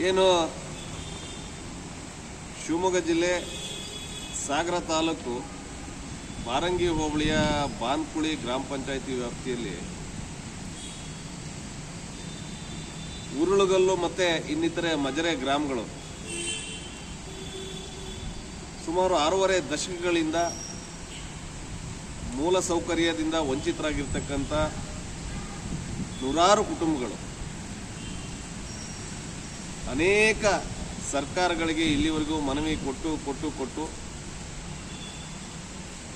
ಏನು ಶಿವಮೊಗ್ಗ ಜಿಲ್ಲೆ ಸಾಗರ ತಾಲೂಕು ಬಾರಂಗಿ ಹೋಬಳಿಯ ಬಾನ್ಕುಳಿ ಗ್ರಾಮ ಪಂಚಾಯಿತಿ ವ್ಯಾಪ್ತಿಯಲ್ಲಿ ಉರುಳುಗಲ್ಲು ಮತ್ತು ಇನ್ನಿತರೆ ಮಜರೆ ಗ್ರಾಮಗಳು ಸುಮಾರು 6.5 ದಶಕಗಳಿಂದ ಮೂಲ ಸೌಕರ್ಯದಿಂದ ವಂಚಿತರಾಗಿರ್ತಕ್ಕಂಥ ನೂರಾರು ಕುಟುಂಬಗಳು ಅನೇಕ ಸರ್ಕಾರಗಳಿಗೆ ಇಲ್ಲಿವರೆಗೂ ಮನವಿ ಕೊಟ್ಟು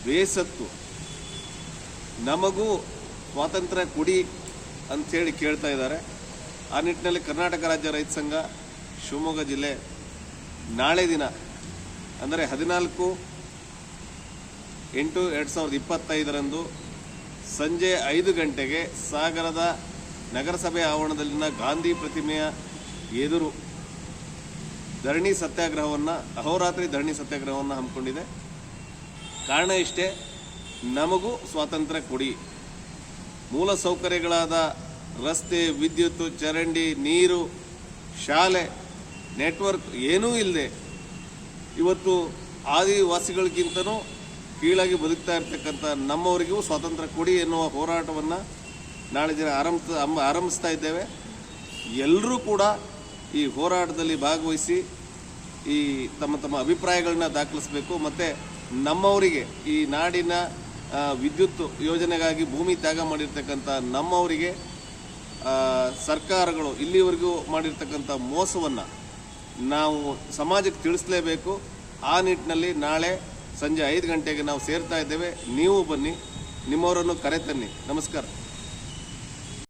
ಬೇಸತ್ತು ನಮಗೂ ಸ್ವಾತಂತ್ರ್ಯ ಕೊಡಿ ಅಂಥೇಳಿ ಕೇಳ್ತಾ ಇದ್ದಾರೆ. ಆ ನಿಟ್ಟಿನಲ್ಲಿ ಕರ್ನಾಟಕ ರಾಜ್ಯ ರೈತ ಸಂಘ ಶಿವಮೊಗ್ಗ ಜಿಲ್ಲೆ ನಾಳೆ ದಿನ ಅಂದರೆ 14/8/2025 ಸಂಜೆ 5 ಗಂಟೆಗೆ ಸಾಗರದ ನಗರಸಭೆ ಆವರಣದಲ್ಲಿನ ಗಾಂಧಿ ಪ್ರತಿಮೆಯ ಎದುರು ಧರಣಿ ಸತ್ಯಾಗ್ರಹವನ್ನು ಅಹೋರಾತ್ರಿ ಧರಣಿ ಸತ್ಯಾಗ್ರಹವನ್ನು ಹಮ್ಮಿಕೊಂಡಿದೆ. ಕಾರಣ ಇಷ್ಟೇ, ನಮಗೂ ಸ್ವಾತಂತ್ರ್ಯ ಕೊಡಿ. ಮೂಲ ಸೌಕರ್ಯಗಳಾದ ರಸ್ತೆ, ವಿದ್ಯುತ್, ಚರಂಡಿ, ನೀರು, ಶಾಲೆ, ನೆಟ್ವರ್ಕ್ ಏನೂ ಇಲ್ಲದೆ ಇವತ್ತು ಆದಿವಾಸಿಗಳಿಗಿಂತನೂ ಕೀಳಾಗಿ ಬದುಕ್ತಾ ಇರ್ತಕ್ಕಂಥ ನಮ್ಮವರಿಗೂ ಸ್ವಾತಂತ್ರ್ಯ ಕೊಡಿ ಎನ್ನುವ ಹೋರಾಟವನ್ನು ನಾಳೆ ದಿನ ಆರಂಭಿಸ್ತಾ ಇದ್ದೇವೆ. ಎಲ್ಲರೂ ಕೂಡ ಈ ಹೋರಾಟದಲ್ಲಿ ಭಾಗವಹಿಸಿ ಈ ತಮ್ಮ ಅಭಿಪ್ರಾಯಗಳನ್ನ ದಾಖಲಿಸಬೇಕು. ಮತ್ತು ನಮ್ಮವರಿಗೆ ಈ ನಾಡಿನ ವಿದ್ಯುತ್ ಯೋಜನೆಗಾಗಿ ಭೂಮಿ ತ್ಯಾಗ ಮಾಡಿರ್ತಕ್ಕಂಥ ನಮ್ಮವರಿಗೆ ಸರ್ಕಾರಗಳು ಇಲ್ಲಿವರೆಗೂ ಮಾಡಿರ್ತಕ್ಕಂಥ ಮೋಸವನ್ನು ನಾವು ಸಮಾಜಕ್ಕೆ ತಿಳಿಸಲೇಬೇಕು. ಆ ನಿಟ್ಟಿನಲ್ಲಿ ನಾಳೆ ಸಂಜೆ 5 ಗಂಟೆಗೆ ನಾವು ಸೇರ್ತಾ ಇದ್ದೇವೆ. ನೀವು ಬನ್ನಿ, ನಿಮ್ಮವರನ್ನು ಕರೆತನ್ನಿ. ನಮಸ್ಕಾರ.